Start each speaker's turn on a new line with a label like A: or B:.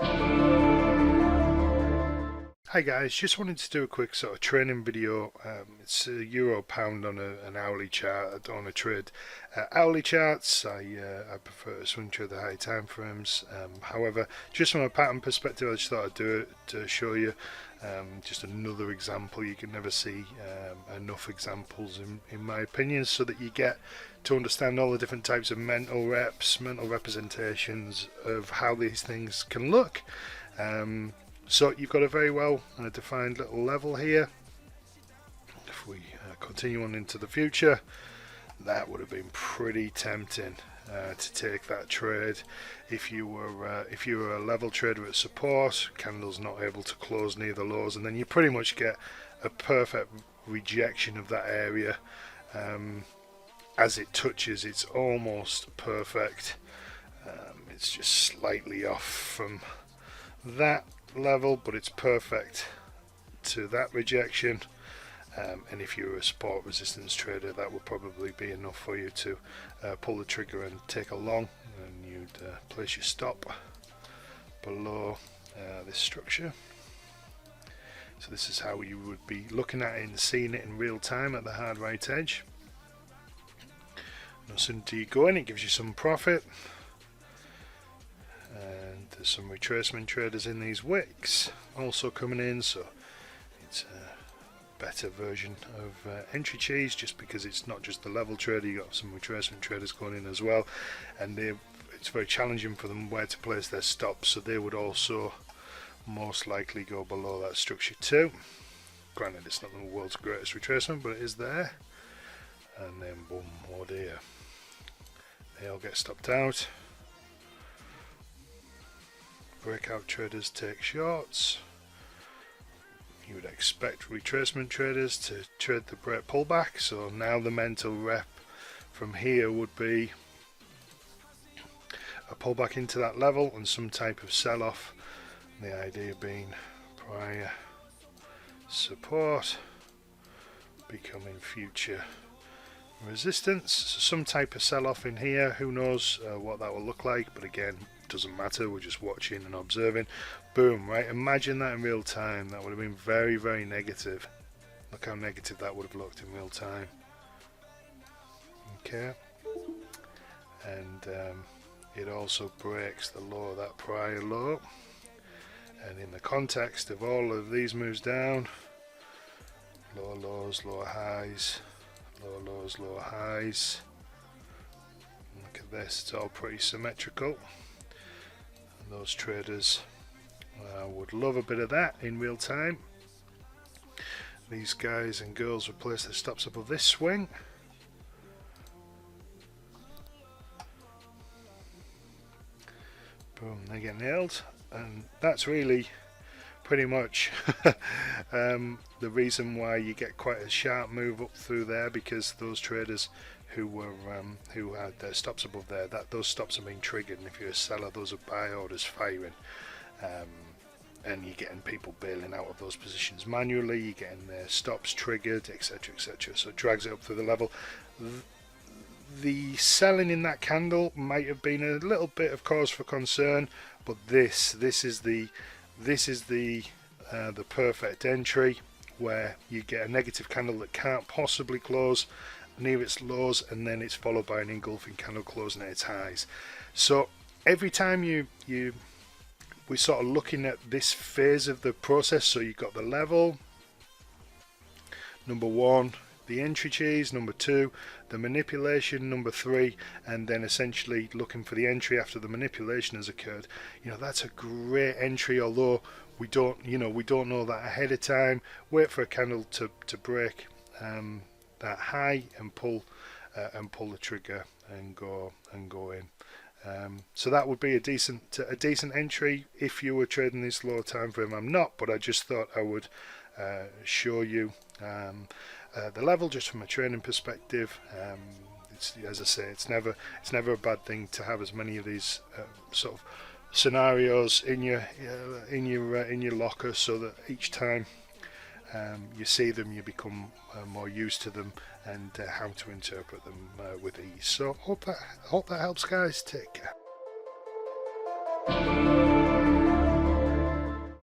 A: Hi guys, just wanted to do a quick sort of training video. It's a euro pound on an hourly chart. I don't want to trade hourly charts. I prefer to swing trade the high time frames. However, just from a pattern perspective, I just thought I'd do it to show you just another example. You can never see enough examples in my opinion, so that you get to understand all the different types of mental representations of how these things can look. So you've got a very well defined little level here. If we continue on into the future, that would have been pretty tempting to take that trade if you were a level trader at support. Candles not able to close near the lows, and then you pretty much get a perfect rejection of that area. As it touches, it's almost perfect. It's just slightly off from that level, but it's perfect to that rejection. And if you're a support resistance trader, that would probably be enough for you to pull the trigger and take a long, and you'd place your stop below this structure. So this is how you would be looking at it and seeing it in real time at the hard right edge. And as soon as you go in, it gives you some profit. And there's some retracement traders in these wicks also coming in, so it's a better version of entry cheese, just because it's not just the level trader, you got some retracement traders going in as well, and it's very challenging for them where to place their stops, so they would also most likely go below that structure too. Granted, it's not the world's greatest retracement, but it is there. And then boom, oh dear, they all get stopped out. Breakout traders take shorts. You would expect retracement traders to trade the break pullback, so now the mental rep from here would be a pullback into that level and some type of sell-off. The idea being prior support becoming future resistance, so some type of sell-off in here. Who knows what that will look like, but again, doesn't matter, we're just watching and observing. Boom, right, imagine that in real time. That would have been very, very negative. Look how negative that would have looked in real time. Okay, and it also breaks the low of that prior low, and in the context of all of these moves down, lower lows, lower highs, lower lows, lower highs. Look at this, it's all pretty symmetrical. Those traders would love a bit of that in real time. These guys and girls would place their stops above this swing. Boom, they get nailed, and that's really pretty much the reason why you get quite a sharp move up through there, because those traders who had their stops above there, those stops are being triggered, and if you're a seller, those are buy orders firing, and you're getting people bailing out of those positions manually, you're getting their stops triggered, etc, etc, so it drags it up through the level. The selling in that candle might have been a little bit of cause for concern, but this is the perfect entry, where you get a negative candle that can't possibly close near its lows, and then it's followed by an engulfing candle closing at its highs. So every time we're sort of looking at this phase of the process, so you've got the level, number one, the entry cheese, number two, the manipulation, number three, and then essentially looking for the entry after the manipulation has occurred. You know, that's a great entry, although we don't know that ahead of time. Wait for a candle to break that high and pull the trigger and go in. So that would be a decent entry if you were trading this low time frame. I'm not, but I just thought I would show you the level just from a training perspective. It's, as I say, it's never a bad thing to have as many of these sort of scenarios in your locker, so that each time you see them, you become more used to them and how to interpret them with ease. So hope that helps, guys. Take care.